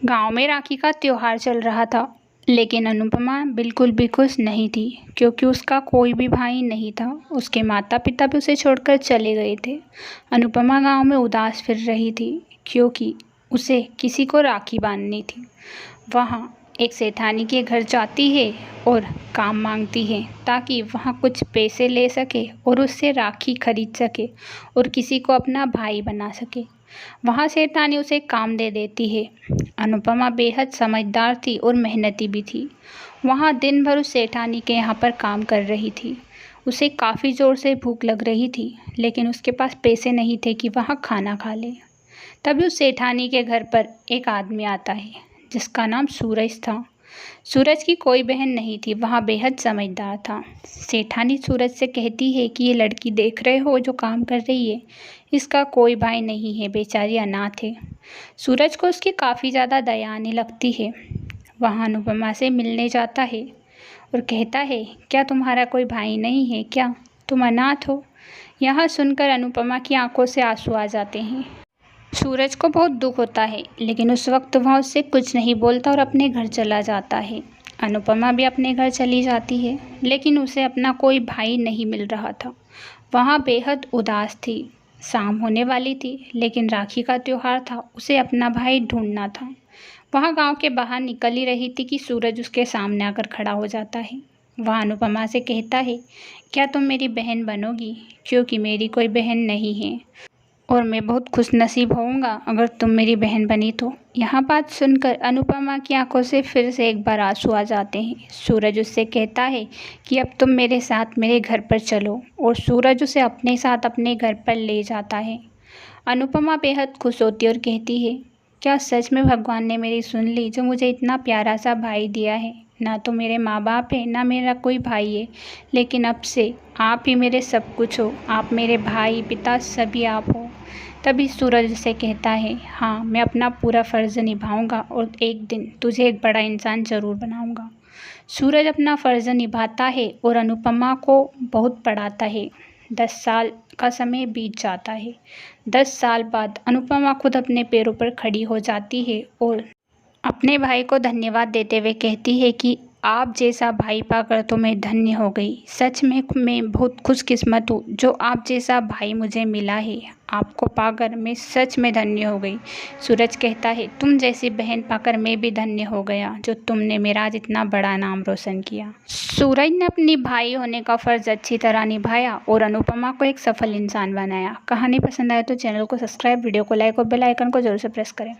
गांव में राखी का त्योहार चल रहा था। लेकिन अनुपमा बिल्कुल भी खुश नहीं थी, क्योंकि उसका कोई भी भाई नहीं था। उसके माता पिता भी उसे छोड़कर चले गए थे। अनुपमा गांव में उदास फिर रही थी, क्योंकि उसे किसी को राखी बांधनी थी। वहाँ एक सेठानी के घर जाती है और काम मांगती है, ताकि वहाँ कुछ पैसे ले सके और उससे राखी खरीद सके और किसी को अपना भाई बना सके। वहाँ सेठानी उसे काम दे देती है। अनुपमा बेहद समझदार थी और मेहनती भी थी। वहाँ दिन भर उस सेठानी के यहाँ पर काम कर रही थी। उसे काफ़ी ज़ोर से भूख लग रही थी, लेकिन उसके पास पैसे नहीं थे कि वहाँ खाना खा ले। तभी उस सेठानी के घर पर एक आदमी आता है, जिसका नाम सूरज था। सूरज की कोई बहन नहीं थी, वह बेहद समझदार था। सेठानी सूरज से कहती है कि ये लड़की देख रहे हो जो काम कर रही है, इसका कोई भाई नहीं है, बेचारी अनाथ है। सूरज को उसकी काफ़ी ज़्यादा दया आने लगती है। वह अनुपमा से मिलने जाता है और कहता है, क्या तुम्हारा कोई भाई नहीं है क्या? तुम अनाथ हो? यह सुनकर अनुपमा की आंखों से आंसू आ जाते हैं। सूरज को बहुत दुख होता है, लेकिन उस वक्त वह उससे कुछ नहीं बोलता और अपने घर चला जाता है। अनुपमा भी अपने घर चली जाती है, लेकिन उसे अपना कोई भाई नहीं मिल रहा था। वहाँ बेहद उदास थी। शाम होने वाली थी, लेकिन राखी का त्योहार था, उसे अपना भाई ढूंढना था। वह गांव के बाहर निकल ही रही थी कि सूरज उसके सामने आकर खड़ा हो जाता है। वह अनुपमा से कहता है, क्या तुम मेरी बहन बनोगी? क्योंकि मेरी कोई बहन नहीं है और मैं बहुत खुशनसीब होऊंगा अगर तुम मेरी बहन बनी तो। यह बात सुनकर अनुपमा की आंखों से फिर से एक बार आंसू आ जाते हैं। सूरज उससे कहता है कि अब तुम मेरे साथ मेरे घर पर चलो, और सूरज उसे अपने साथ अपने घर पर ले जाता है। अनुपमा बेहद खुश होती है और कहती है, क्या सच में भगवान ने मेरी सुन ली, जो मुझे इतना प्यारा सा भाई दिया है। ना तो मेरे माँ बाप है, ना मेरा कोई भाई है, लेकिन अब से आप ही मेरे सब कुछ हो। आप मेरे भाई, पिता, सभी आप हो। तभी सूरज से कहता है, हाँ, मैं अपना पूरा फ़र्ज़ निभाऊंगा और एक दिन तुझे एक बड़ा इंसान ज़रूर बनाऊंगा। सूरज अपना फ़र्ज़ निभाता है और अनुपमा को बहुत पढ़ाता है। 10 साल का समय बीत जाता है। 10 साल बाद अनुपमा खुद अपने पैरों पर खड़ी हो जाती है और अपने भाई को धन्यवाद देते हुए कहती है कि आप जैसा भाई पाकर तो मैं धन्य हो गई। सच में मैं बहुत खुशकिस्मत हूँ जो आप जैसा भाई मुझे मिला है। आपको पाकर मैं सच में धन्य हो गई। सूरज कहता है, तुम जैसी बहन पाकर मैं भी धन्य हो गया, जो तुमने मेरा आज इतना बड़ा नाम रोशन किया। सूरज ने अपनी भाई होने का फ़र्ज़ अच्छी तरह निभाया और अनुपमा को एक सफल इंसान बनाया। कहानी पसंद आए तो चैनल को सब्सक्राइब, वीडियो को लाइक और बेल आइकन को जरूर से प्रेस करें।